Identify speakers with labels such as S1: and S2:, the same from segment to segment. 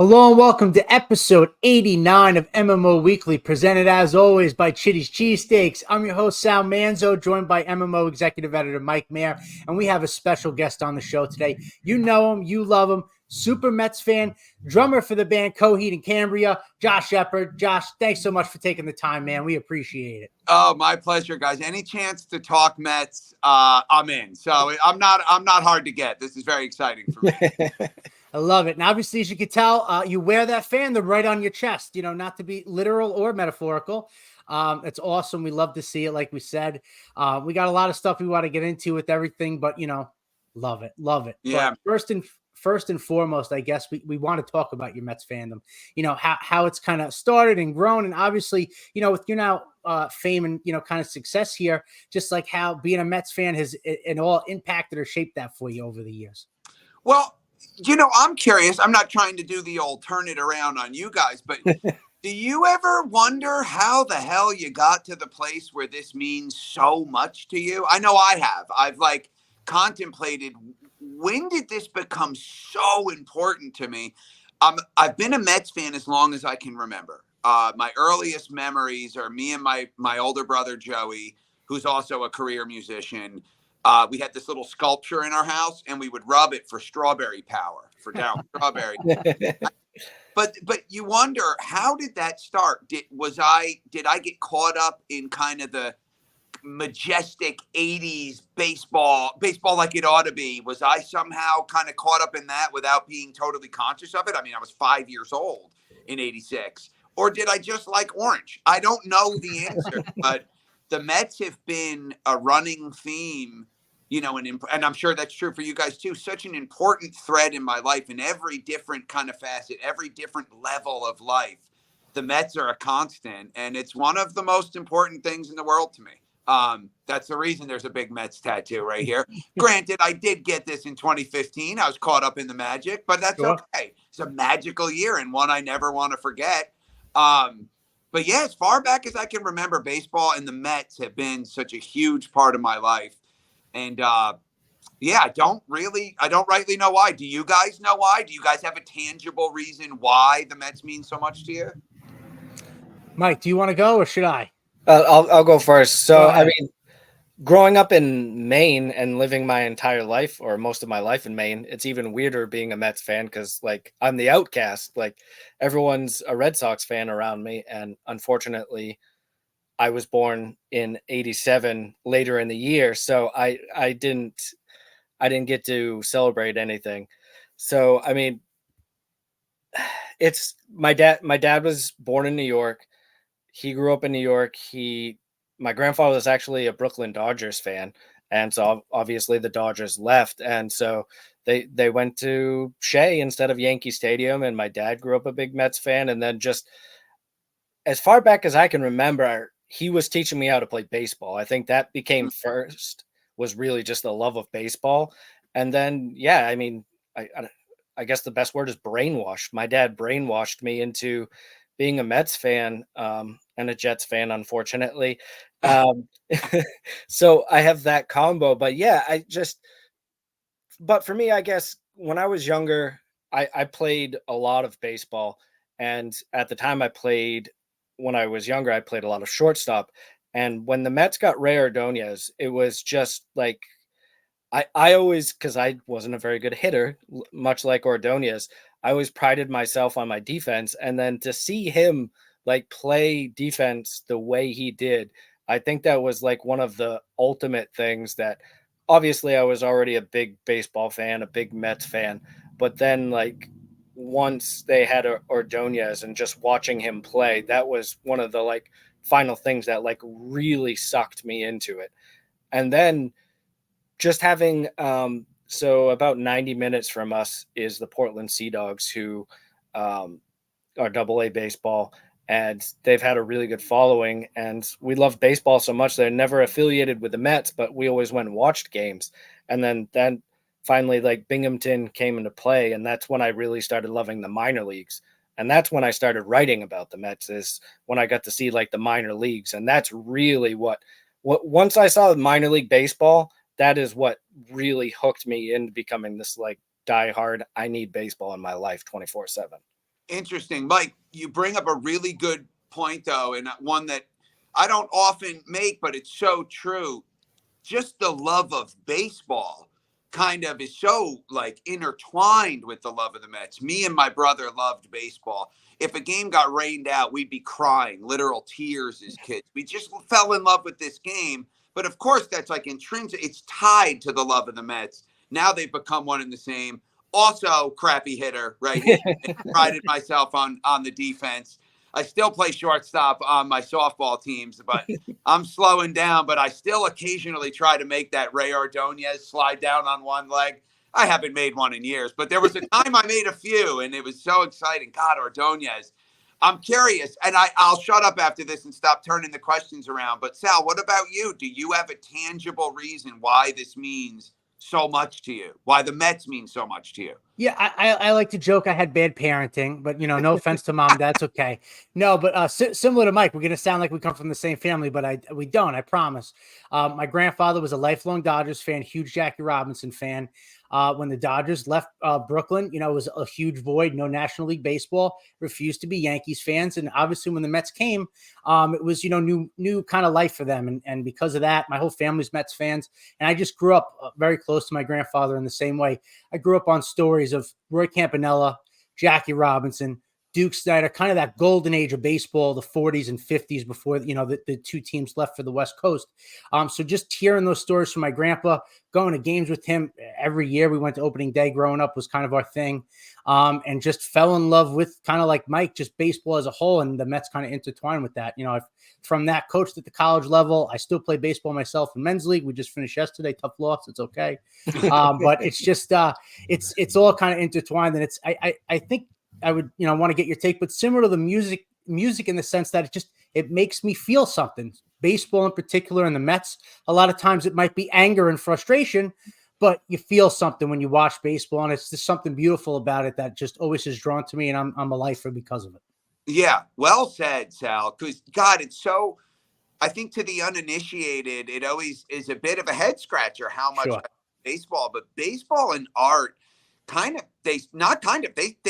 S1: Hello and welcome to episode 89 of MMO Weekly, presented as always by Chitty's Cheesesteaks. I'm your host, Sal Manzo, joined by MMO Executive Editor Mike Mayer, and we have a special guest on the show today. You know him, you love him, super Mets fan, drummer for the band Coheed and Cambria, Josh Eppard. Josh, thanks so much for taking the time, man. We appreciate it.
S2: Oh, my pleasure, guys. Any chance to talk Mets, I'm in. So I'm not hard to get. This is very exciting for me.
S1: I love it. And obviously, as you can tell, you wear that fandom right on your chest, not to be literal or metaphorical. It's awesome. We love to see it. Like we said, we got a lot of stuff we want to get into with everything, but love it. Love it.
S2: Yeah.
S1: But first and foremost, I guess we want to talk about your Mets fandom, how it's kind of started and grown. And obviously, with your now fame and, kind of success here, just like how being a Mets fan has it all impacted or shaped that for you over the years.
S2: Well, I'm curious. I'm not trying to do the old turn it around on you guys, but do you ever wonder how the hell you got to the place where this means so much to you? I know I have. I've contemplated, when did this become so important to me? I've been a Mets fan as long as I can remember. My earliest memories are me and my older brother, Joey, who's also a career musician. We had this little sculpture in our house, and we would rub it for strawberry power, for Darryl Strawberry. But you wonder, how did that start? Did I get caught up in kind of the majestic 80s baseball like it ought to be? Was I somehow kind of caught up in that without being totally conscious of it? I mean, I was 5 years old in 86. Or did I just like orange? I don't know the answer, but the Mets have been a running theme, and I'm sure that's true for you guys too, such an important thread in my life in every different kind of facet, every different level of life. The Mets are a constant, and it's one of the most important things in the world to me. That's the reason there's a big Mets tattoo right here. Granted, I did get this in 2015. I was caught up in the magic, but that's okay. It's a magical year and one I never want to forget. But yeah, as far back as I can remember, baseball and the Mets have been such a huge part of my life. And I don't rightly know why. Do you guys know why? Do you guys have a tangible reason why the Mets mean so much to you?
S1: Mike, do you want to go or should I?
S3: I'll go first. So, I mean, growing up in Maine and living my entire life or most of my life in Maine, it's even weirder being a Mets fan because, I'm the outcast. Everyone's a Red Sox fan around me. And unfortunately, I was born in 87 later in the year. So I didn't get to celebrate anything. So, I mean, it's my dad was born in New York. He grew up in New York. My grandfather was actually a Brooklyn Dodgers fan. And so obviously the Dodgers left. And so they went to Shea instead of Yankee Stadium. And my dad grew up a big Mets fan. And then just as far back as I can remember, he was teaching me how to play baseball. I think that became first, was really just the love of baseball. And then, I mean, I guess the best word is brainwashed. My dad brainwashed me into being a Mets fan and a Jets fan, unfortunately. So I have that combo. But but for me, I guess when I was younger, I played a lot of baseball. And at the time when I was younger, I played a lot of shortstop. And when the Mets got Ray Ordonez, it was just I always, because I wasn't a very good hitter, much like Ordonez, I always prided myself on my defense. And then to see him play defense the way he did, I think that was one of the ultimate things that obviously I was already a big baseball fan, a big Mets fan. But then once they had Ordonez and just watching him play, that was one of the final things that really sucked me into it. And then just having so about 90 minutes from us is the Portland Sea Dogs, who are AA baseball, and they've had a really good following. And we love baseball so much. They're never affiliated with the Mets, but we always went and watched games. And then finally, Binghamton came into play, and that's when I really started loving the minor leagues. And that's when I started writing about the Mets, is when I got to see the minor leagues. And that's really what once I saw the minor league baseball, that is what really hooked me into becoming this diehard, I need baseball in my life 24/7.
S2: Interesting. Mike, you bring up a really good point, though, and one that I don't often make, but it's so true. Just the love of baseball kind of is so like intertwined with the love of the Mets. Me and my brother loved baseball. If a game got rained out, we'd be crying, literal tears as kids. We just fell in love with this game. But of course, that's like intrinsic. It's tied to the love of the Mets. Now they've become one and the same. Also, crappy hitter, right? I prided myself on the defense. I still play shortstop on my softball teams, but I'm slowing down. But I still occasionally try to make that Ray Ordonez slide down on one leg. I haven't made one in years, but there was a time I made a few, and it was so exciting. God, Ordonez. I'm curious, and I'll shut up after this and stop turning the questions around. But Sal, what about you? Do you have a tangible reason why this means so much to you? Why the Mets mean so much to you?
S1: Yeah, I like to joke I had bad parenting, but no offense to mom, that's okay. No, but similar to Mike, we're gonna sound like we come from the same family, but we don't. I promise. My grandfather was a lifelong Dodgers fan, huge Jackie Robinson fan. When the Dodgers left Brooklyn, it was a huge void, no National League baseball, refused to be Yankees fans, and obviously when the Mets came, it was new kind of life for them, and because of that, my whole family's Mets fans, and I just grew up very close to my grandfather in the same way. I grew up on stories of Roy Campanella, Jackie Robinson, Duke Snyder, kind of that golden age of baseball, the 40s and 50s before, the two teams left for the West Coast. So just hearing those stories from my grandpa, going to games with him every year. We went to opening day growing up was kind of our thing. And just fell in love with, kind of like Mike, just baseball as a whole. And the Mets kind of intertwined with that. From that, coached at the college level. I still play baseball myself in men's league. We just finished yesterday. Tough loss. It's okay. But it's just, it's all kind of intertwined. And I think I would, want to get your take, but similar to the music in the sense that it makes me feel something. Baseball in particular, and the Mets, a lot of times it might be anger and frustration, but you feel something when you watch baseball, and it's just something beautiful about it that just always is drawn to me, and I'm a lifer because of it.
S2: Yeah, well said, Sal. Because God, it's so. I think to the uninitiated, it always is a bit of a head scratcher how much
S1: Sure.
S2: baseball, but baseball and art they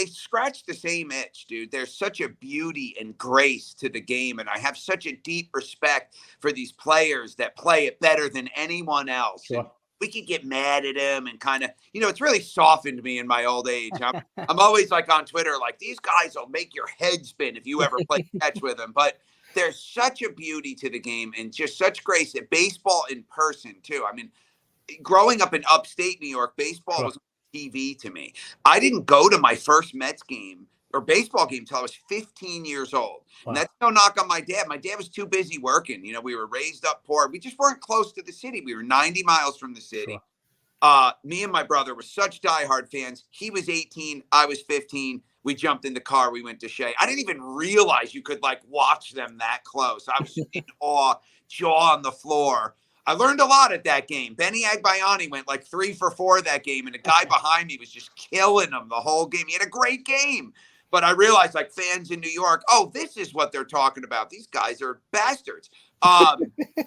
S2: scratch the same itch, dude. There's such a beauty and grace to the game, and I have such a deep respect for these players that play it better than anyone else.
S1: Sure.
S2: And we could get mad at him and kind of, it's really softened me in my old age. I'm always like on Twitter, like, these guys will make your head spin if you ever play catch with them. But there's such a beauty to the game and just such grace at baseball in person too. I mean, growing up in upstate New York, baseball
S1: Sure.
S2: was TV to me. I didn't go to my first Mets game or baseball game until I was 15 years old.
S1: Wow.
S2: And that's no knock on my dad. My dad was too busy working. We were raised up poor. We just weren't close to the city. We were 90 miles from the city. Sure. Me and my brother were such diehard fans. He was 18. I was 15. We jumped in the car. We went to Shea. I didn't even realize you could watch them that close. I was in awe, jaw on the floor. I learned a lot at that game. Benny Agbayani went 3 for 4 that game, and the guy behind me was just killing him the whole game. He had a great game. But I realized, fans in New York, oh, this is what they're talking about. These guys are bastards. But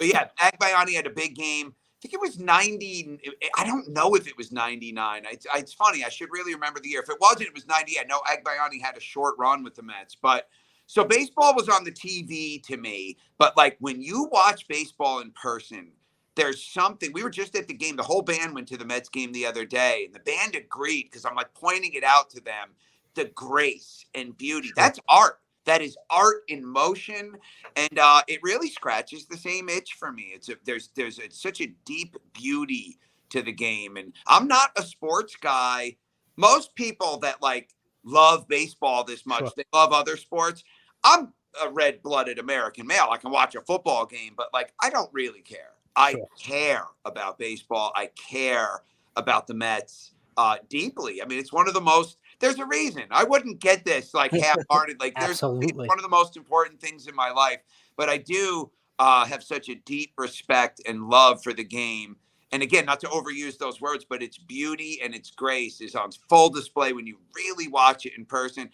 S2: yeah, Agbayani had a big game. I think it was 90. I don't know if it was 99. It's funny. I should really remember the year. If it wasn't, it was 90. I know Agbayani had a short run with the Mets. But so baseball was on the TV to me. But when you watch baseball in person, there's something. We were just at the game. The whole band went to the Mets game the other day, and the band agreed because I'm pointing it out to them. The grace and beauty. That's art. That is art in motion, and it really scratches the same itch for me. There's such a deep beauty to the game, and I'm not a sports guy. Most people that love baseball this much,
S1: Sure.
S2: They love other sports. I'm a red-blooded American male. I can watch a football game, but I don't really care. I care about baseball. I care about the Mets deeply. I mean, it's one of the most. There's a reason I wouldn't get this half-hearted. There's
S1: Absolutely.
S2: one of the most important things in my life, but I do have such a deep respect and love for the game. And again, not to overuse those words, but its beauty and its grace is on full display when you really watch it in person.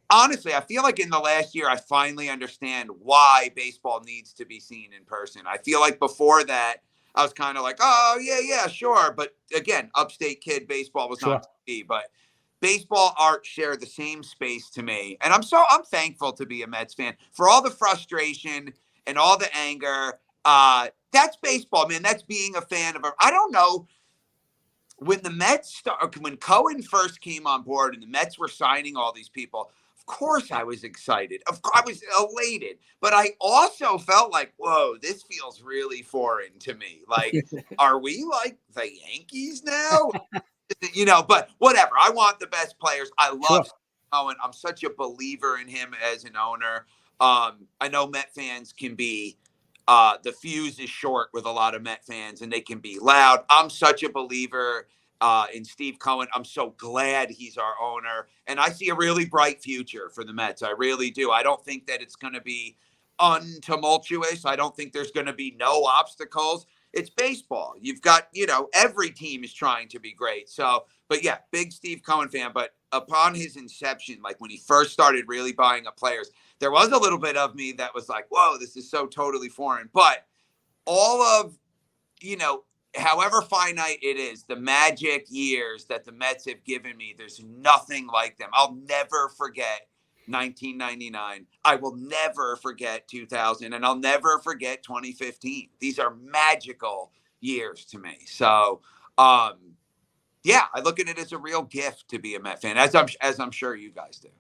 S2: Honestly, I feel like in the last year, I finally understand why baseball needs to be seen in person. I feel like before that, I was kind of oh, yeah, sure. But again, upstate kid baseball was
S1: Sure.
S2: on TV, but baseball, art share the same space to me. And I'm thankful to be a Mets fan for all the frustration and all the anger. That's baseball, man. That's being a fan of I don't know. When the Mets when Cohen first came on board and the Mets were signing all these people, of course I was excited. Of course I was elated, but I also felt like, whoa, this feels really foreign to me. Like, are we like the Yankees now? But whatever. I want the best players. I love Cohen. I'm such a believer in him as an owner. I know Met fans can be the fuse is short with a lot of Met fans and they can be loud. I'm such a believer in Steve Cohen. I'm so glad he's our owner. And I see a really bright future for the Mets. I really do. I don't think that it's going to be untumultuous. I don't think there's going to be no obstacles. It's baseball. You've got, every team is trying to be great. So, but yeah, big Steve Cohen fan. But upon his inception, like when he first started really buying up players, there was a little bit of me that was like, whoa, this is so totally foreign. But all of, however finite it is, the magic years that the Mets have given me, there's nothing like them. I'll never forget 1999. I will never forget 2000, and I'll never forget 2015. These are magical years to me. So, yeah, I look at it as a real gift to be a Met fan, as I'm sure you guys do.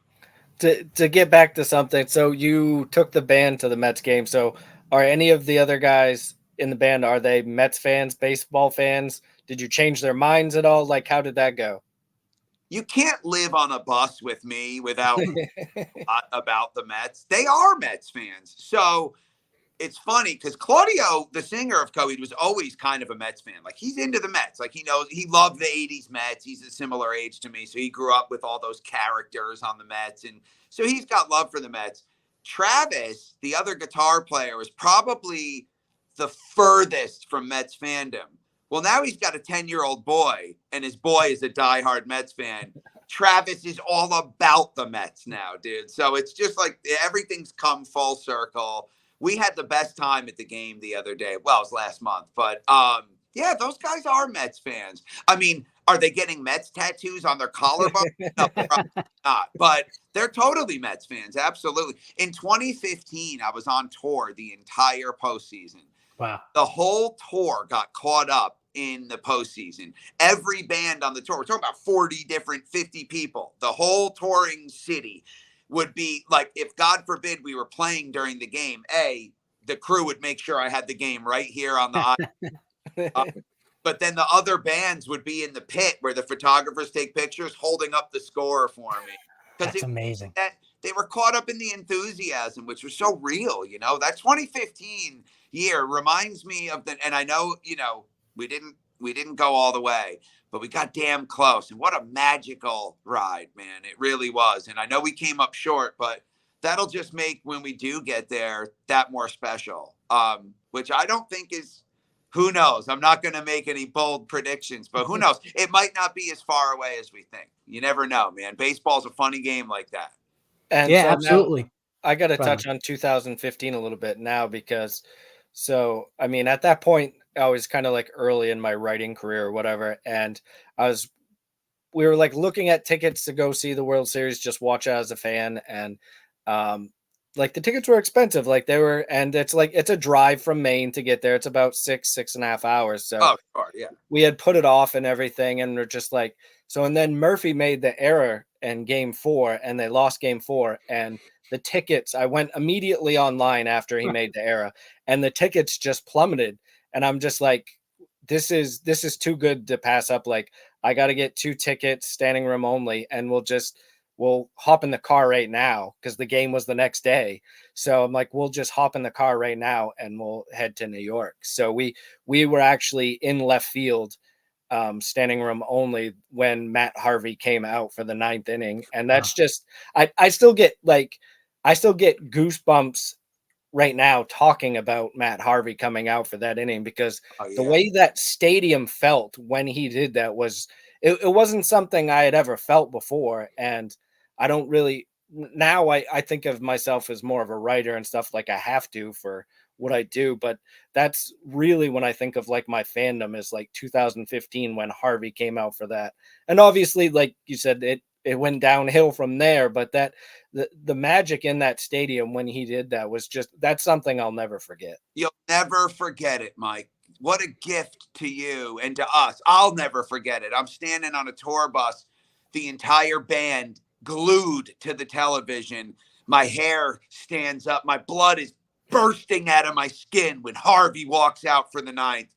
S3: To get back to something, so you took the band to the Mets game. So are any of the other guys in the band, are they Mets fans, baseball fans? Did you change their minds at all? Like, how did that go?
S2: You can't live on a bus with me without about the Mets. They are Mets fans. So it's funny because Claudio, the singer of Coheed, was always kind of a Mets fan. Like, he's into the Mets. Like, he loved the 80s Mets. He's a similar age to me. So he grew up with all those characters on the Mets. And so he's got love for the Mets. Travis, the other guitar player, was probably the furthest from Mets fandom. Well, now he's got a 10-year-old boy, and his boy is a diehard Mets fan. Travis is all about the Mets now, dude. So it's just like everything's come full circle. We had the best time at the game the other day. Well, it was last month. But, yeah, those guys are Mets fans. I mean, are they getting Mets tattoos on their collarbone? No, probably not. But they're totally Mets fans. Absolutely. In 2015, I was on tour the entire postseason.
S1: Wow.
S2: The whole tour got caught up in the postseason. Every band on the tour, we're talking about 40 different, 50 people. The whole touring city would be like, if God forbid we were playing during the game, the crew would make sure I had the game right here on the island. But then the other bands would be in the pit where the photographers take pictures holding up the score for me.
S1: That's amazing.
S2: They were caught up in the enthusiasm, which was so real, That 2015 year reminds me of and I know, we didn't go all the way, but we got damn close. And what a magical ride, man. It really was. And I know we came up short, but that'll just make when we do get there that more special, which I don't think is, who knows? I'm not going to make any bold predictions, but who knows? It might not be as far away as we think. You never know, man. Baseball's a funny game like that.
S1: And yeah, so absolutely.
S3: I got to touch on 2015 a little bit now because, I mean, at that point, I was kind of like early in my writing career or whatever. And we were like looking at tickets to go see the World Series, just watch it as a fan. And, like the tickets were expensive, like they were, and it's a drive from Maine to get there. It's about 6.5 hours. So
S2: yeah,
S3: we had put it off and everything. And we're just like, and then Murphy made the error in game 4 and they lost game 4 and the tickets, I went immediately online after he made the error and the tickets just plummeted. And I'm just like, this is too good to pass up. Like I got to get 2 tickets, standing room only. And we'll hop in the car right now because the game was the next day. So I'm like, we'll just hop in the car right now and we'll head to New York. So we were actually in left field, standing room only when Matt Harvey came out for the 9th inning. And that's just, I still get goosebumps right now talking about Matt Harvey coming out for that inning because the way that stadium felt when he did that was, it wasn't something I had ever felt before. And I don't really, now I think of myself as more of a writer and stuff, like I have to for what I do, but that's really when I think of like my fandom is like 2015 when Harvey came out for that. And obviously, like you said, it it went downhill from there. But the magic in that stadium when he did that was that's something I'll never forget.
S2: You'll never forget it, Mike. What a gift to you and to us. I'll never forget it. I'm standing on a tour bus, the entire band glued to the television. My hair stands up. My blood is bursting out of my skin when Harvey walks out for the ninth.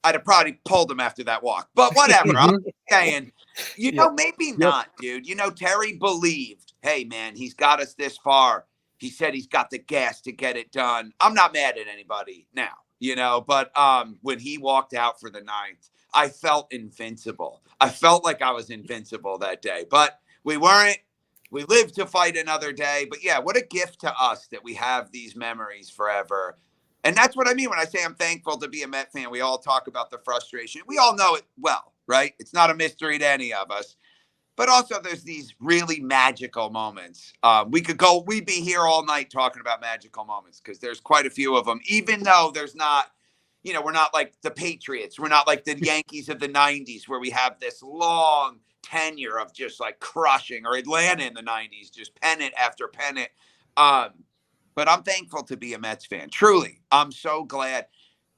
S2: I'd have probably pulled him after that walk, but whatever. I'm saying, maybe not, dude. Terry believed, hey, man, he's got us this far. He said he's got the gas to get it done. I'm not mad at anybody now, but when he walked out for the ninth, I felt invincible. I felt like I was invincible that day, but we weren't. We lived to fight another day. But yeah, what a gift to us that we have these memories forever. And that's what I mean when I say I'm thankful to be a Met fan. We all talk about the frustration. We all know it well, right? It's not a mystery to any of us. But also there's these really magical moments. We'd be here all night talking about magical moments because there's quite a few of them, even though there's not, we're not like the Patriots. We're not like the Yankees of the 90s where we have this long tenure of just like crushing, or Atlanta in the 90s, just pennant after pennant. But I'm thankful to be a Mets fan. Truly, I'm so glad.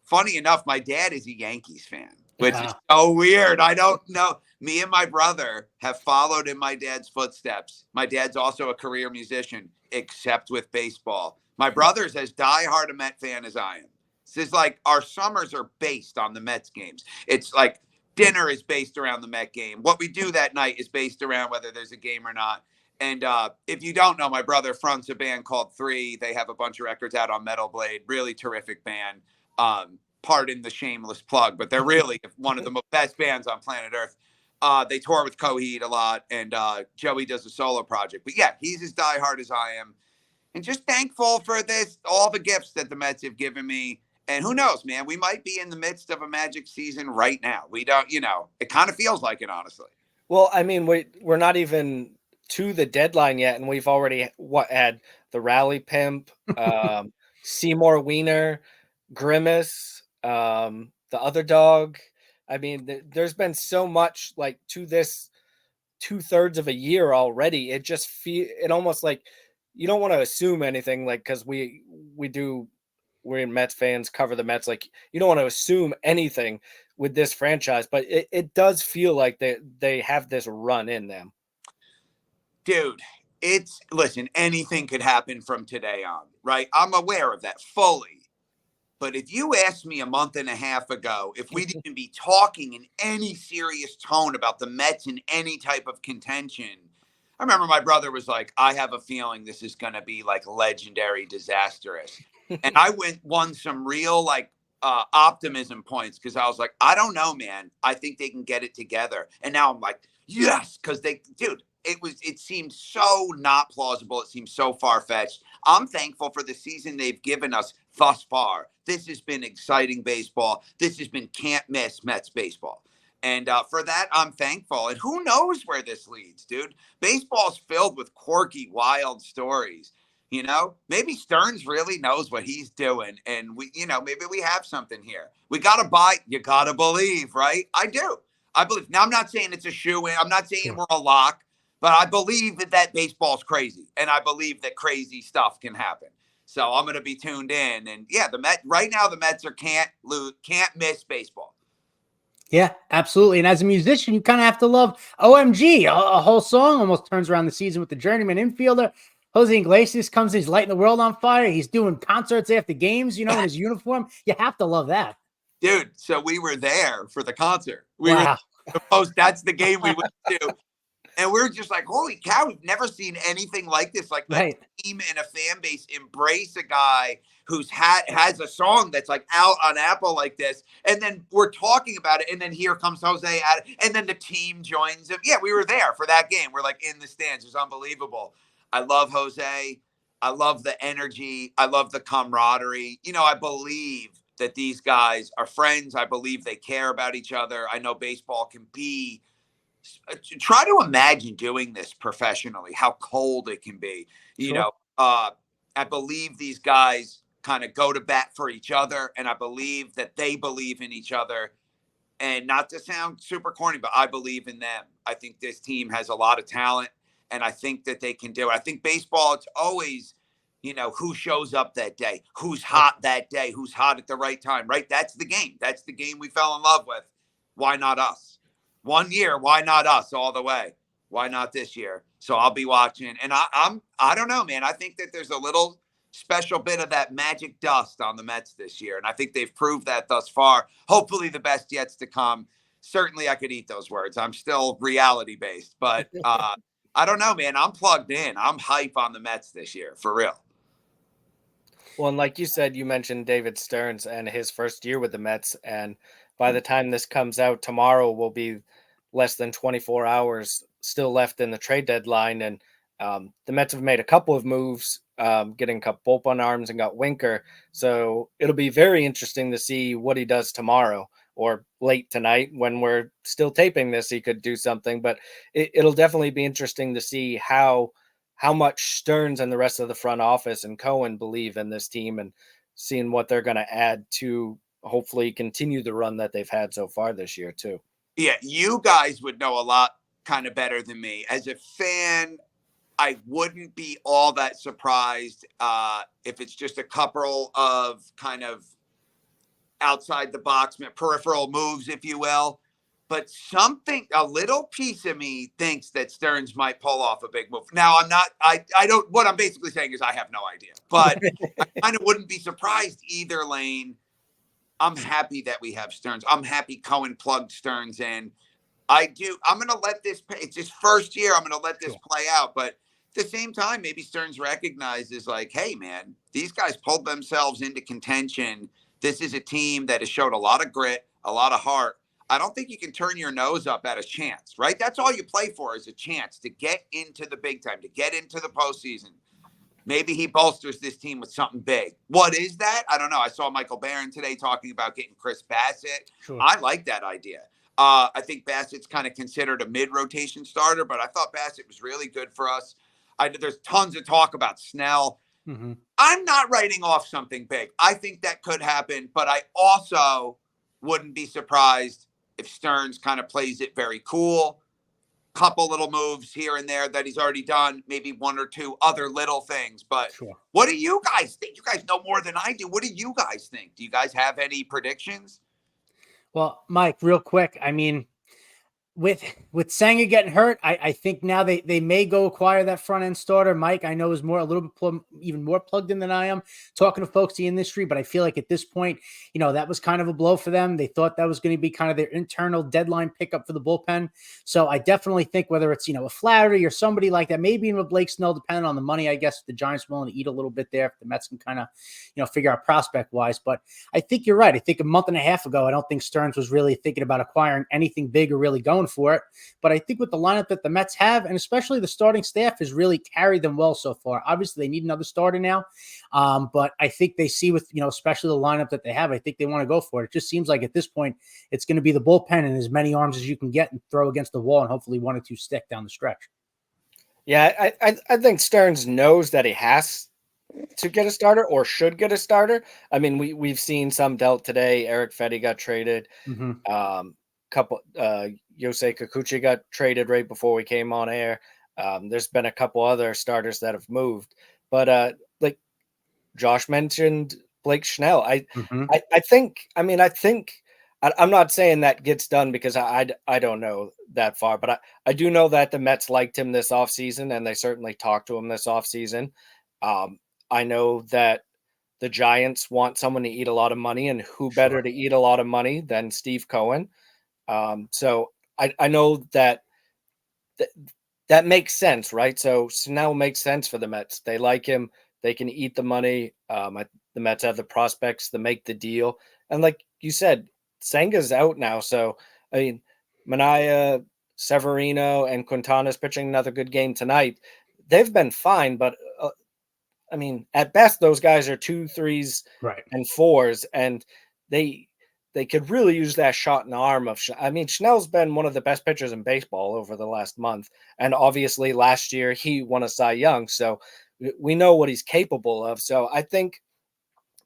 S2: Funny enough, my dad is a Yankees fan, which is so weird. I don't know. Me and my brother have followed in my dad's footsteps. My dad's also a career musician, except with baseball. My brother's as diehard a Met fan as I am. This is like our summers are based on the Mets games. It's like dinner is based around the Met game. What we do that night is based around whether there's a game or not. And if you don't know, my brother fronts a band called 3. They have a bunch of records out on Metal Blade. Really terrific band. Pardon the shameless plug, but they're really one of the best bands on planet Earth. They tour with Coheed a lot, and Joey does a solo project. But yeah, he's as diehard as I am. And just thankful for all the gifts that the Mets have given me. And who knows, man, we might be in the midst of a magic season right now. We don't, it kind of feels like it, honestly.
S3: Well, I mean, we're not even to the deadline yet, and we've already had the Rally Pimp, Seymour Wiener, Grimace, the other dog. I mean, there's been so much like to this 2/3 of a year already. It just it almost like you don't want to assume anything, like, because we're Mets fans, cover the Mets. Like, you don't want to assume anything with this franchise, but it does feel like they have this run in them.
S2: Dude, listen, anything could happen from today on, right? I'm aware of that fully. But if you asked me a month and a half ago if we'd even be talking in any serious tone about the Mets in any type of contention, I remember my brother was like, I have a feeling this is going to be like legendary disastrous. And I won some real like optimism points because I was like, I don't know, man. I think they can get it together. And now I'm like, yes, because it seemed so not plausible. It seems so far-fetched. I'm thankful for the season they've given us thus far. This has been exciting baseball. This has been can't miss Mets baseball. And for that, I'm thankful. And who knows where this leads, dude? Baseball's filled with quirky, wild stories. Maybe Stearns really knows what he's doing. And maybe we have something here. We got to buy. You got to believe, right? I do. I believe. Now, I'm not saying it's a shoe-in. I'm not saying we're a lock. But I believe that baseball's crazy. And I believe that crazy stuff can happen. So I'm going to be tuned in. And yeah, right now the Mets can't miss baseball.
S1: Yeah, absolutely. And as a musician, you kind of have to love OMG. A whole song almost turns around the season with the journeyman infielder. Jose Iglesias comes in, he's lighting the world on fire. He's doing concerts after games, in his uniform. You have to love that.
S2: Dude, so we were there for the concert. That's the game we went to. And we were just like, holy cow, we've never seen anything like this. Like a team and a fan base embrace a guy who's has a song that's like out on Apple like this. And then we're talking about it. And then here comes Jose. And then the team joins him. Yeah, we were there for that game. We're like in the stands. It was unbelievable. I love Jose. I love the energy. I love the camaraderie. I believe that these guys are friends. I believe they care about each other. I know baseball can be. Try to imagine doing this professionally, how cold it can be. Sure. I believe these guys kind of go to bat for each other, and I believe that they believe in each other. And not to sound super corny, but I believe in them. I think this team has a lot of talent, and I think that they can do it. I think baseball, it's always, who shows up that day, who's hot that day, who's hot at the right time, right? That's the game. That's the game we fell in love with. Why not us? 1 year, why not us all the way? Why not this year? So I'll be watching. And I don't know, man. I think that there's a little special bit of that magic dust on the Mets this year. And I think they've proved that thus far. Hopefully the best yet's to come. Certainly I could eat those words. I'm still reality based, but I don't know, man. I'm plugged in. I'm hype on the Mets this year, for real.
S3: Well, and like you said, you mentioned David Stearns and his first year with the Mets. And by the time this comes out, tomorrow will be less than 24 hours still left in the trade deadline. And the Mets have made a couple of moves, getting a couple bullpen arms and got Winker. So it'll be very interesting to see what he does tomorrow or late tonight when we're still taping this. He could do something, but it'll definitely be interesting to see how much Stearns and the rest of the front office and Cohen believe in this team and seeing what they're going to add to hopefully continue the run that they've had so far this year too.
S2: Yeah, you guys would know a lot kind of better than me. As a fan, I wouldn't be all that surprised if it's just a couple of kind of outside the box, peripheral moves, if you will. But a little piece of me thinks that Stearns might pull off a big move. Now, what I'm basically saying is I have no idea. But I kind of wouldn't be surprised either, Lane. I'm happy that we have Stearns. I'm happy Cohen plugged Stearns in. I'm going to let this, it's his first year. I'm going to let this play out. But at the same time, maybe Stearns recognizes like, hey, man, these guys pulled themselves into contention. This is a team that has showed a lot of grit, a lot of heart. I don't think you can turn your nose up at a chance, right? That's all you play for is a chance to get into the big time, to get into the postseason. Maybe he bolsters this team with something big. What is that? I don't know. I saw Michael Barron today talking about getting Chris Bassett. Sure. I like that idea. I think Bassett's kind of considered a mid-rotation starter, but I thought Bassett was really good for us. There's tons of talk about Snell. Mm-hmm. I'm not writing off something big. I think that could happen, but I also wouldn't be surprised if Stearns kind of plays it very cool. Couple little moves here and there that he's already done, maybe one or two other little things. But What do you guys think? You guys know more than I do. What do you guys think? Do you guys have any predictions?
S1: Well, Mike, real quick. I mean, with Sanger getting hurt, I think now they may go acquire that front end starter. Mike, I know is a little bit even more plugged in than I am talking to folks in the industry, but I feel like at this point, that was kind of a blow for them. They thought that was going to be kind of their internal deadline pickup for the bullpen. So I definitely think whether it's, a Flaherty or somebody like that, maybe even with Blake Snell, depending on the money, I guess the Giants willing to eat a little bit there if the Mets can kind of, figure out prospect wise. But I think you're right. I think a month and a half ago, I don't think Stearns was really thinking about acquiring anything big or really going for it. But I think with the lineup that the Mets have, and especially the starting staff, has really carried them well so far. Obviously, they need another starter now. But I think they see with, especially the lineup that they have, I think they want to go for it. It just seems like at this point, it's going to be the bullpen and as many arms as you can get and throw against the wall and hopefully one or two stick down the stretch.
S3: Yeah, I think Stearns knows that he has to get a starter or should get a starter. I mean, we've seen some dealt today. Eric Fetty got traded. Mm-hmm. Yosei Kikuchi got traded right before we came on air. There's been a couple other starters that have moved, but like Josh mentioned, Blake Snell. I think I'm not saying that gets done because I don't know that far, but I do know that the Mets liked him this offseason and they certainly talked to him this offseason. I know that the Giants want someone to eat a lot of money, and who better to eat a lot of money than Steve Cohen? So I know that makes sense, right? So Snell makes sense for the Mets. They like him. They can eat the money. The Mets have the prospects to make the deal. And like you said, Senga's out now. So, I mean, Manaea, Severino, and Quintana's pitching another good game tonight. They've been fine, but I mean, at best, those guys are 2, 3s, and 4s, and they could really use that shot in the arm of. I mean, Schnell's been one of the best pitchers in baseball over the last month, and obviously last year he won a Cy Young, so we know what he's capable of. So I think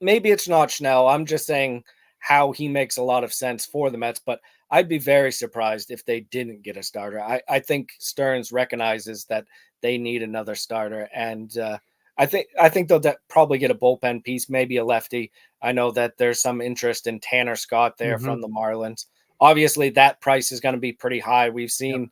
S3: maybe it's not Schnell. I'm just saying how he makes a lot of sense for the Mets, but I'd be very surprised if they didn't get a starter. I think Stearns recognizes that they need another starter, and I think they'll probably get a bullpen piece, maybe a lefty. I know that there's some interest in Tanner Scott there from the Marlins. Obviously, that price is going to be pretty high. We've seen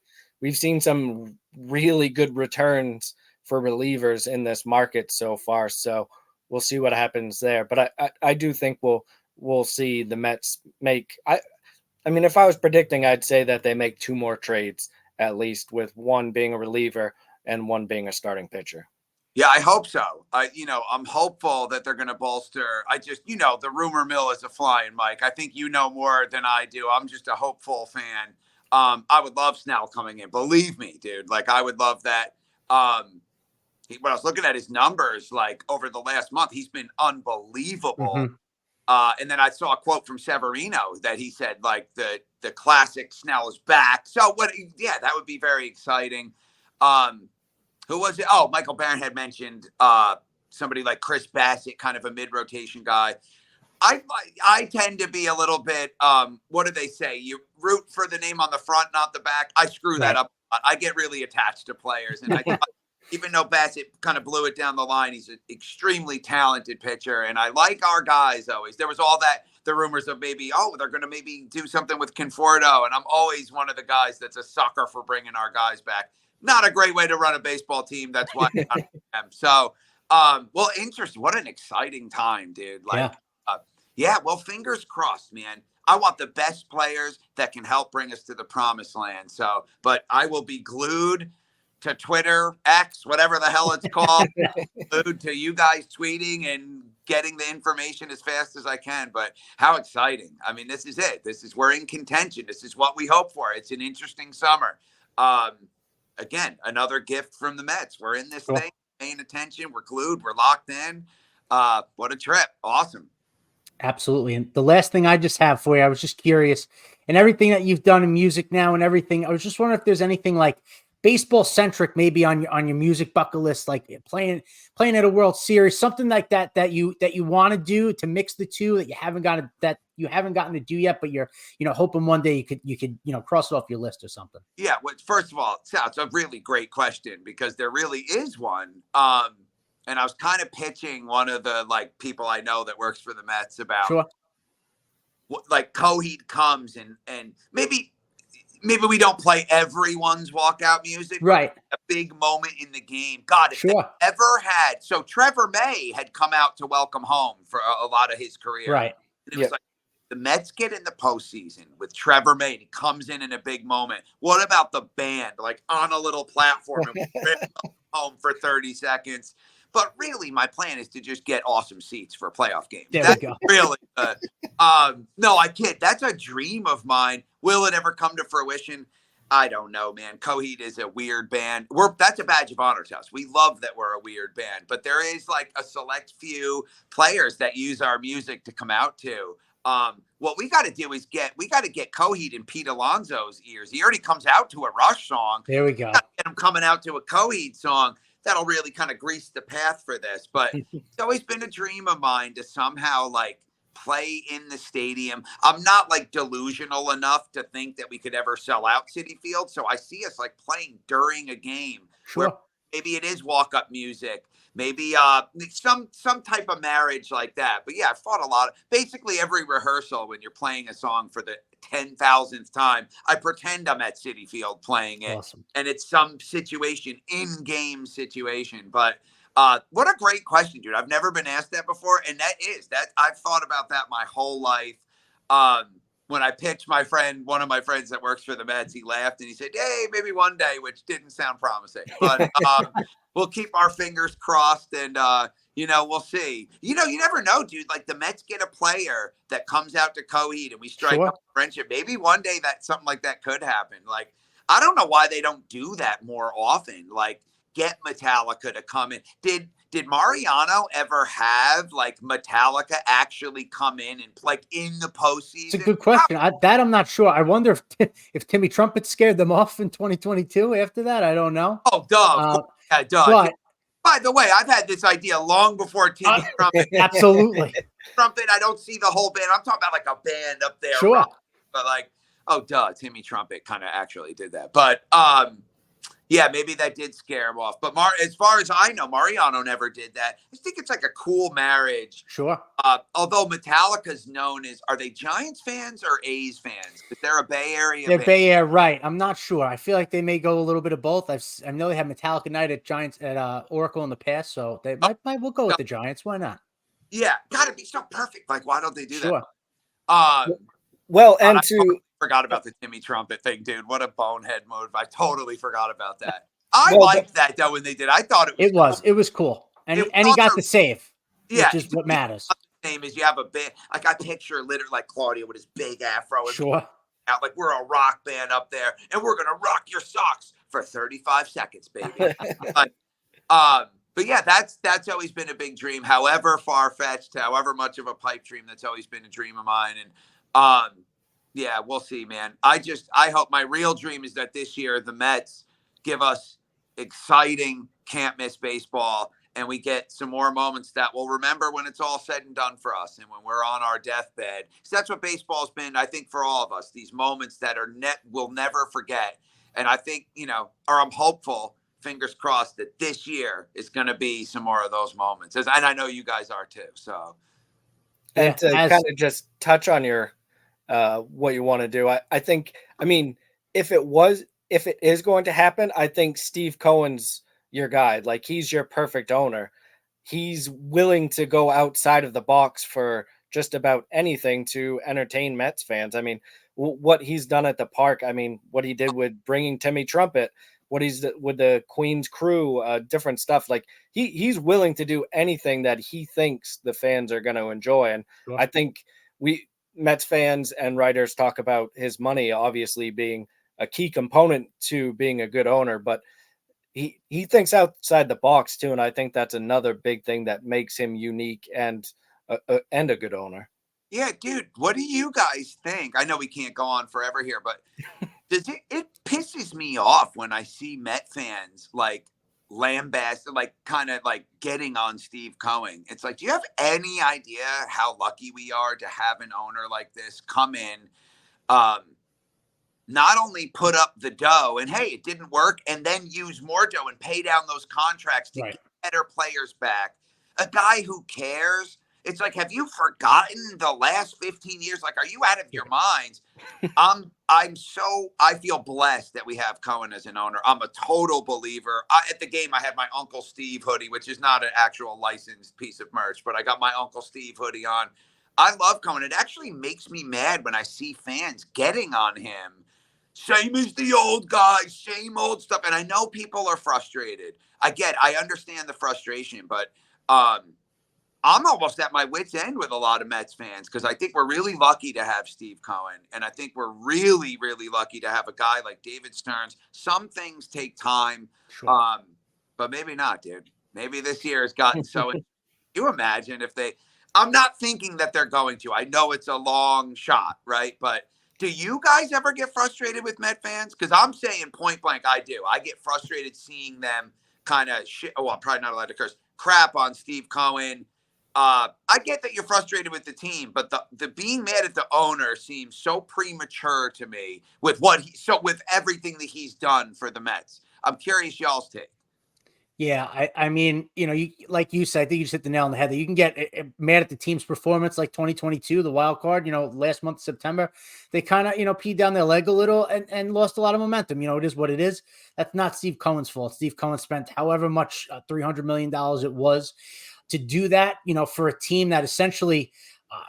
S3: some really good returns for relievers in this market so far, so we'll see what happens there. But I do think we'll see the Mets make. I mean, if I was predicting, I'd say that they make 2 more trades at least, with one being a reliever and one being a starting pitcher.
S2: Yeah, I hope so. I'm hopeful that they're going to bolster. The rumor mill is a flying, Mike. I think you know more than I do. I'm just a hopeful fan. I would love Snell coming in. Believe me, dude. Like, I would love that. When I was looking at his numbers, like, over the last month, he's been unbelievable. And then I saw a quote from Severino that he said, like, the classic Snell is back. So that would be very exciting. Who was it? Oh, Michael Barron had mentioned somebody like Chris Bassett, kind of a mid-rotation guy. I tend to be a little bit, what do they say? You root for the name on the front, not the back. I screw that up. I get really attached to players. And even though Bassett kind of blew it down the line, he's an extremely talented pitcher. And I like our guys always. There was the rumors of maybe, they're going to maybe do something with Conforto. And I'm always one of the guys that's a sucker for bringing our guys back. Not a great way to run a baseball team. That's why I am. So, interesting. What an exciting time, dude. Like, well, fingers crossed, man. I want the best players that can help bring us to the promised land. So, but I will be glued to Twitter, X, whatever the hell it's called, glued to you guys tweeting and getting the information as fast as I can. But how exciting. I mean, this is it. We're in contention. This is what we hope for. It's an interesting summer. Again, another gift from the Mets. We're in this thing, paying attention. We're glued. We're locked in. What a trip. Awesome.
S1: Absolutely. And the last thing I just have for you, I was just curious, and everything that you've done in music now and everything, I was just wondering if there's anything like baseball centric maybe on your music bucket list, like playing at a World Series, something like that you want to do to mix the two that you haven't gotten to do yet, but you're hoping one day you could cross it off your list or something.
S2: Yeah, well, first of all, it's a really great question because there really is one. And I was kind of pitching one of the people I know that works for the Mets about like Coheed comes and maybe we don't play everyone's walkout music.
S1: Right.
S2: A big moment in the game. God, if they ever had. So Trevor May had come out to welcome home for a lot of his career.
S1: Right.
S2: And it was like, the Mets get in the postseason with Trevor May. And he comes in a big moment. What about the band, like on a little platform and home for 30 seconds? But really, my plan is to just get awesome seats for playoff games.
S1: There we go.
S2: Really, no, I kid. That's a dream of mine. Will it ever come to fruition? I don't know, man. Coheed is a weird band. That's a badge of honor to us. We love that we're a weird band, but there is like a select few players that use our music to come out to. What we got to do is get Coheed in Pete Alonso's ears. He already comes out to a Rush song.
S1: There we go.
S2: Get him coming out to a Coheed song. That'll really kind of grease the path for this. But it's always been a dream of mine to somehow play in the stadium. I'm not delusional enough to think that we could ever sell out Citi Field. So I see us playing during a game where maybe it is walk-up music, maybe some type of marriage like that. But yeah, I've fought a lot. Basically every rehearsal when you're playing a song for the 10,000th time, I pretend I'm at Citi Field playing it.
S1: Awesome. And
S2: it's some situation, in-game situation. But what a great question, dude. I've never been asked that before. And I've thought about that my whole life. When I pitched one of my friends that works for the Mets, he laughed and he said, hey, maybe one day, which didn't sound promising. But we'll keep our fingers crossed and, we'll see. You never know, dude. The Mets get a player that comes out to Coheed and we strike up a friendship. Maybe one day that something like that could happen. I don't know why they don't do that more often. Get Metallica to come in. Did Mariano ever have Metallica actually come in and in the postseason?
S1: It's a good question. I'm not sure. I wonder if Timmy Trumpet scared them off in 2022 after that. I don't know.
S2: Oh, duh. Yeah, duh.
S1: But,
S2: by the way, I've had this idea long before Timmy Trumpet.
S1: Absolutely.
S2: Trumpet, I don't see the whole band. I'm talking about a band up there.
S1: Sure.
S2: But Oh, duh. Timmy Trumpet kind of actually did that. But yeah, maybe that did scare him off. But as far as I know, Mariano never did that. I think it's like a cool marriage.
S1: Sure.
S2: Although Metallica's known as, are they Giants fans or A's fans? Is there a Bay Area
S1: They're
S2: band?
S1: Bay Area, right? I'm not sure. I feel like they may go a little bit of both. I know they had Metallica night at Giants at Oracle in the past, so they we'll go with the Giants. Why not?
S2: Yeah, gotta be so perfect. Like, why don't they do
S1: Sure.
S2: that?
S3: Well, and
S2: I forgot about the Timmy Trumpet thing, dude. What a bonehead move! I totally forgot about that. I liked that though when they did. I thought it was.
S1: It was cool, and he got the save, which is what matters.
S2: Name is you have a big, like I picture literally like Claudio with his big afro and
S1: sure.
S2: Out like we're a rock band up there, and we're gonna rock your socks for 35 seconds, baby. But yeah, that's always been a big dream. However far fetched, however much of a pipe dream, that's always been a dream of mine. And yeah, we'll see, man. I hope my real dream is that this year the Mets give us exciting, can't miss baseball, and we get some more moments that we'll remember when it's all said and done for us and when we're on our deathbed. So that's what baseball's been, I think, for all of us, these moments that we'll never forget. And I think, or I'm hopeful, fingers crossed, that this year is going to be some more of those moments. And I know you guys are too. So,
S3: and to kind of just touch on your what you want to do, I think, I mean, if it is going to happen, I think Steve Cohen's your guy. Like, he's your perfect owner. He's willing to go outside of the box for just about anything to entertain Mets fans. I mean, what he's done at the park, I mean, what he did with bringing Timmy Trumpet, what he's with the Queen's crew, different stuff. Like, he's willing to do anything that he thinks the fans are going to enjoy. And sure. I think Mets fans and writers talk about his money obviously being a key component to being a good owner, but he thinks outside the box too, and I think that's another big thing that makes him unique and a good owner.
S2: Yeah, dude, what do you guys think? I know we can't go on forever here, but it pisses me off when I see Met fans like lambast, like kind of like getting on Steve Cohen. It's like, do you have any idea how lucky we are to have an owner like this come in? Not only put up the dough and, hey, it didn't work, and then use more dough and pay down those contracts to get better players back. A guy who cares. It's like, have you forgotten the last 15 years? Like, are you out of your minds? I feel blessed that we have Cohen as an owner. I'm a total believer. At the game, I had my Uncle Steve hoodie, which is not an actual licensed piece of merch, but I got my Uncle Steve hoodie on. I love Cohen. It actually makes me mad when I see fans getting on him. Same as the old guys, same old stuff. And I know people are frustrated. I understand the frustration, but I'm almost at my wit's end with a lot of Mets fans because I think we're really lucky to have Steve Cohen. And I think we're really, really lucky to have a guy like David Stearns. Some things take time, sure. But maybe not, dude. Maybe this year has gotten so. You imagine if I'm not thinking that they're going to. I know it's a long shot, right? But do you guys ever get frustrated with Met fans? Because I'm saying point blank, I do. I get frustrated seeing them kind of I'm probably not allowed to curse. Crap on Steve Cohen. I get that you're frustrated with the team, but the being mad at the owner seems so premature to me with with everything that he's done for the Mets. I'm curious y'all's take.
S1: Yeah, I mean, you like you said, I think you just hit the nail on the head that you can get mad at the team's performance, like 2022, the wild card. Last month of September, they kind of peed down their leg a little and lost a lot of momentum. It is what it is. That's not Steve Cohen's fault. Steve Cohen spent however much $300 million it was to do that. For a team that essentially,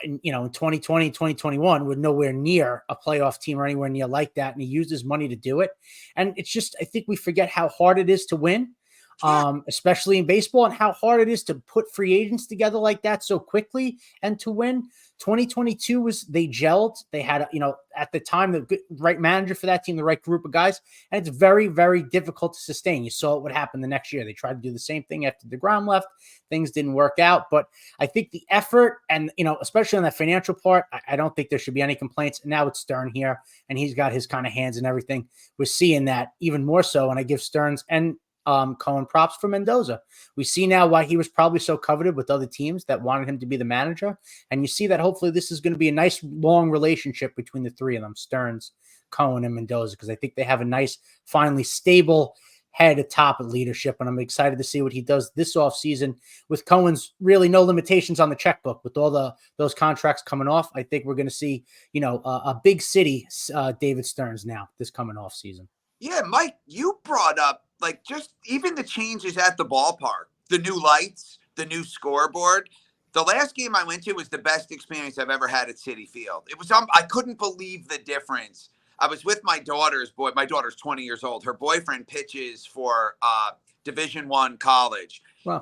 S1: in 2020, 2021, were nowhere near a playoff team or anywhere near like that, and he used his money to do it. And it's just, I think we forget how hard it is to win. Especially in baseball, and how hard it is to put free agents together like that so quickly and to win. 2022 they gelled. They had, at the time, the right manager for that team, the right group of guys, and it's very, very difficult to sustain. You saw what happened the next year. They tried to do the same thing after DeGrom left. Things didn't work out, but I think the effort and, especially on that financial part, I don't think there should be any complaints. And now it's Stern here, and he's got his kind of hands in everything. We're seeing that even more so, and I give Stearns and Cohen props for Mendoza. We see now why he was probably so coveted with other teams that wanted him to be the manager. And you see that hopefully this is going to be a nice long relationship between the three of them, Stearns Cohen and Mendoza, because I think they have a nice, finally stable head atop of leadership, and I'm excited to see what he does this offseason with Cohen's really no limitations on the checkbook with all those contracts coming off. I think we're going to see, a big city David Stearns now this coming off season.
S2: Yeah, Mike, you brought up like just even the changes at the ballpark, the new lights, the new scoreboard. The last game I went to was the best experience I've ever had at Citi Field. It was I couldn't believe the difference. I was with my daughter's boy. My daughter's 20 years old. Her boyfriend pitches for Division I college.
S1: Wow.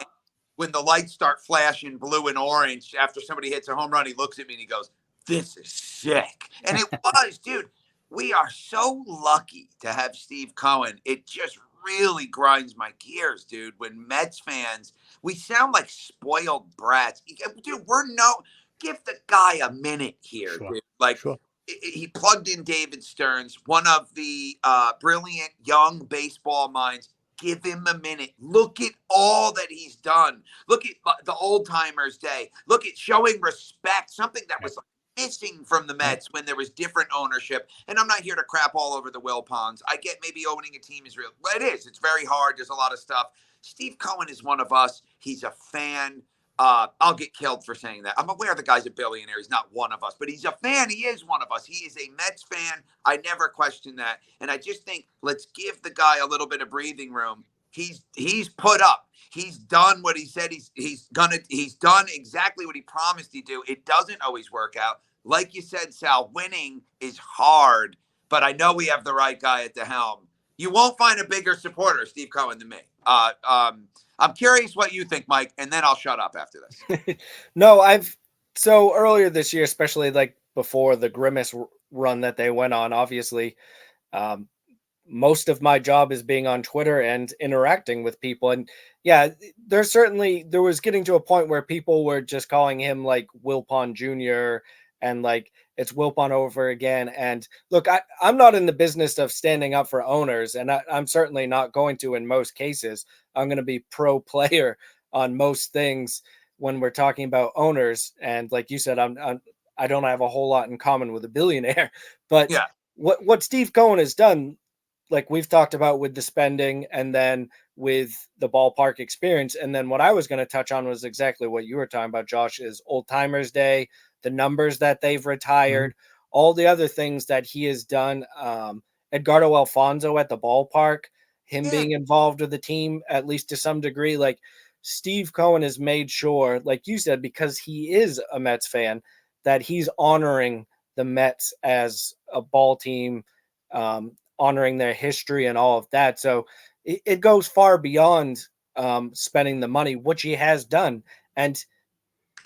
S2: When the lights start flashing blue and orange after somebody hits a home run, he looks at me and he goes, "This is sick." And it was, dude. We are so lucky to have Steve Cohen. It just really grinds my gears, dude. When Mets fans, we sound like spoiled brats. Dude, give the guy a minute here,
S1: Sure.
S2: dude. Like,
S1: Sure.
S2: He plugged in David Stearns, one of the brilliant young baseball minds. Give him a minute. Look at all that he's done. Look at the old timers day. Look at showing respect, something that was missing from the Mets when there was different ownership. And I'm not here to crap all over the Wilpons. I get maybe owning a team is real. Well, it is. It's very hard. There's a lot of stuff. Steve Cohen is one of us. He's a fan. I'll get killed for saying that. I'm aware the guy's a billionaire. He's not one of us, but he's a fan. He is one of us. He is a Mets fan. I never question that. And I just think let's give the guy a little bit of breathing room. He's put up. He's done what he said he's done exactly what he promised he'd do. It doesn't always work out. Like you said, Sal, winning is hard, but I know we have the right guy at the helm. You won't find a bigger supporter, Steve Cohen, than me. I'm curious what you think, Mike, and then I'll shut up after this.
S3: No, so earlier this year, especially like before the Grimace run that they went on, obviously, most of my job is being on Twitter and interacting with people. And yeah, there was getting to a point where people were just calling him like Wilpon Jr. and like it's Wilpon over again. And look, I'm not in the business of standing up for owners, and I'm certainly not going to in most cases. I'm going to be pro player on most things when we're talking about owners. And like you said, I don't have a whole lot in common with a billionaire, but
S2: yeah.
S3: What Steve Cohen has done, like we've talked about with the spending and then with the ballpark experience. And then what I was going to touch on was exactly what you were talking about, Josh, is Old Timers Day, the numbers that they've retired, all the other things that he has done. Edgardo Alfonso at the ballpark, him being involved with the team, at least to some degree. Like Steve Cohen has made sure, like you said, because he is a Mets fan, that he's honoring the Mets as a ball team, honoring their history and all of that. So it goes far beyond spending the money, which he has done. And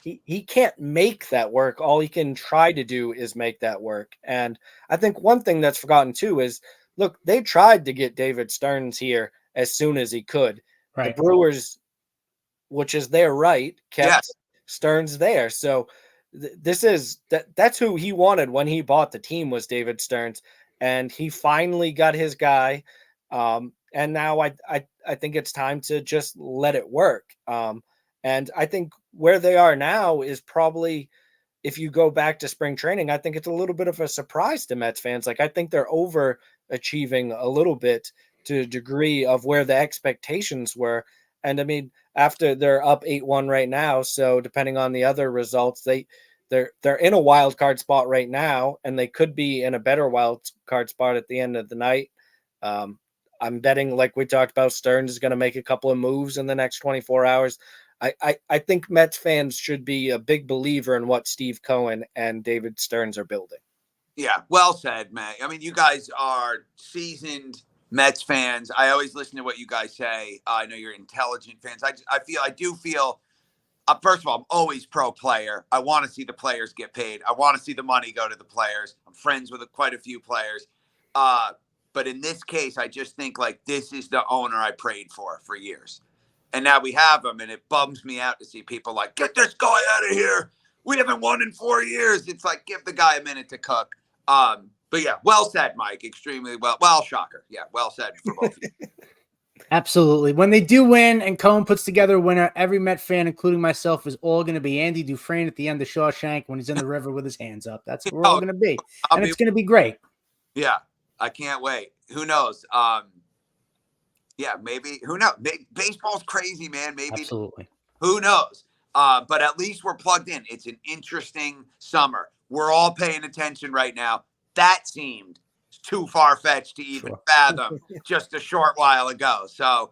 S3: he can't make that work. All he can try to do is make that work. And I think one thing that's forgotten too is, look, they tried to get David Stearns here as soon as he could.
S1: Right.
S3: The Brewers, which is their right, kept Stearns there. So that's who he wanted when he bought the team, was David Stearns. And he finally got his guy. And now I think it's time to just let it work. And I think where they are now is probably, if you go back to spring training, I think it's a little bit of a surprise to Mets fans. Like I think they're overachieving a little bit to a degree of where the expectations were. And I mean, after they're up 8-1 right now, so depending on the other results, they're in a wild card spot right now, and they could be in a better wild card spot at the end of the night. I'm betting, like we talked about, Stearns is going to make a couple of moves in the next 24 hours. I think Mets fans should be a big believer in what Steve Cohen and David Stearns are building.
S2: Yeah, well said, Matt. I mean, you guys are seasoned Mets fans. I always listen to what you guys say. I know you're intelligent fans. I do feel, first of all, I'm always pro player. I want to see the players get paid. I want to see the money go to the players. I'm friends with quite a few players. But in this case, I just think like this is the owner I prayed for years. And now we have him, and it bums me out to see people like, get this guy out of here. We haven't won in 4 years. It's like, give the guy a minute to cook. But yeah, well said, Mike. Extremely well. Well, shocker. Yeah, well said for both of you.
S1: Absolutely. When they do win and Cohen puts together a winner, every Met fan, including myself, is all going to be Andy Dufresne at the end of Shawshank when he's in the river with his hands up. That's where we're all going to be. And it's going to be great.
S2: Yeah. I can't wait. Who knows? Yeah, maybe. Who knows? Baseball's crazy, man. Maybe.
S1: Absolutely.
S2: Who knows? But at least we're plugged in. It's an interesting summer. We're all paying attention right now. That seemed too far-fetched to even fathom just a short while ago. So,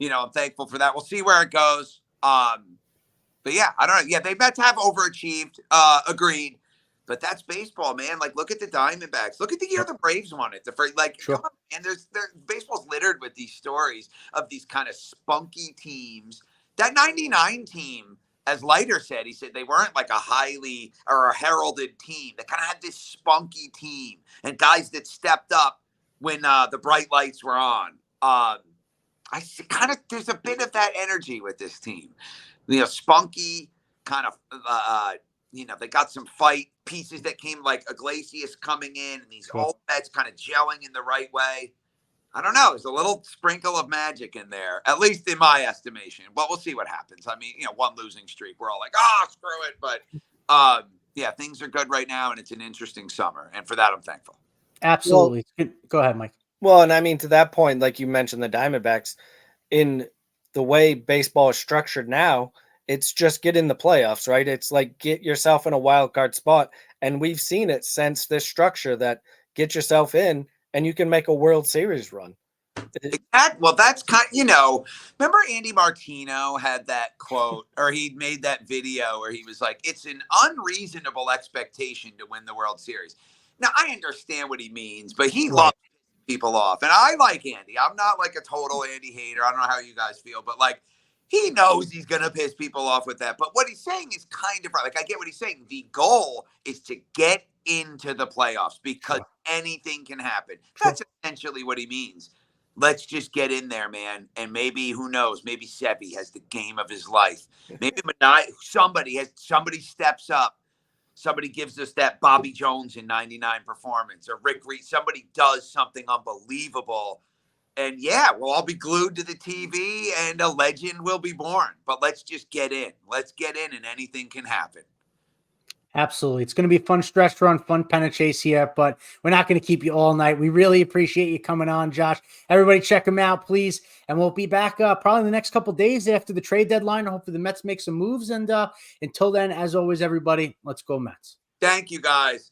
S2: I'm thankful for that. We'll see where it goes. But yeah, I don't know. Yeah, they bet to have overachieved. Agreed. But that's baseball, man. Like, look at the Diamondbacks. Look at the year the Braves won it. Come on, man. Baseball's littered with these stories of these kind of spunky teams. That 99 team, as Leiter said, he said they weren't like a highly or a heralded team. They kind of had this spunky team and guys that stepped up when the bright lights were on. I see there's a bit of that energy with this team. Spunky, kind of, they got some fight pieces that came, like Iglesias coming in, and these old Mets kind of gelling in the right way. I don't know. There's a little sprinkle of magic in there, at least in my estimation. But we'll see what happens. I mean, one losing streak, we're all like, screw it. But yeah, things are good right now, and it's an interesting summer. And for that, I'm thankful.
S1: Absolutely. Well, go ahead, Mike.
S3: Well, and I mean, to that point, like you mentioned, the Diamondbacks, in the way baseball is structured now, it's just get in the playoffs, right? It's like get yourself in a wild card spot. And we've seen it since this structure that get yourself in and you can make a World Series run.
S2: Well, that's remember Andy Martino had that quote, or he made that video where he was like, it's an unreasonable expectation to win the World Series. Now, I understand what he means, but he loves people off. And I like Andy. I'm not like a total Andy hater. I don't know how you guys feel, but like, he knows he's going to piss people off with that. But what he's saying is kind of right. Like, I get what he's saying. The goal is to get into the playoffs because anything can happen. That's essentially what he means. Let's just get in there, man. And maybe, who knows, maybe Seppi has the game of his life. Maybe somebody steps up. Somebody gives us that Bobby Jones in 99 performance, or Rick Reed. Somebody does something unbelievable. And yeah, we'll all be glued to the TV and a legend will be born. But let's just get in. Let's get in and anything can happen.
S1: Absolutely. It's going to be a fun stretch run, fun pennant chase here, but we're not going to keep you all night. We really appreciate you coming on, Josh. Everybody check him out, please. And we'll be back probably the next couple days after the trade deadline. Hopefully the Mets make some moves. And until then, as always, everybody, let's go Mets.
S2: Thank you, guys.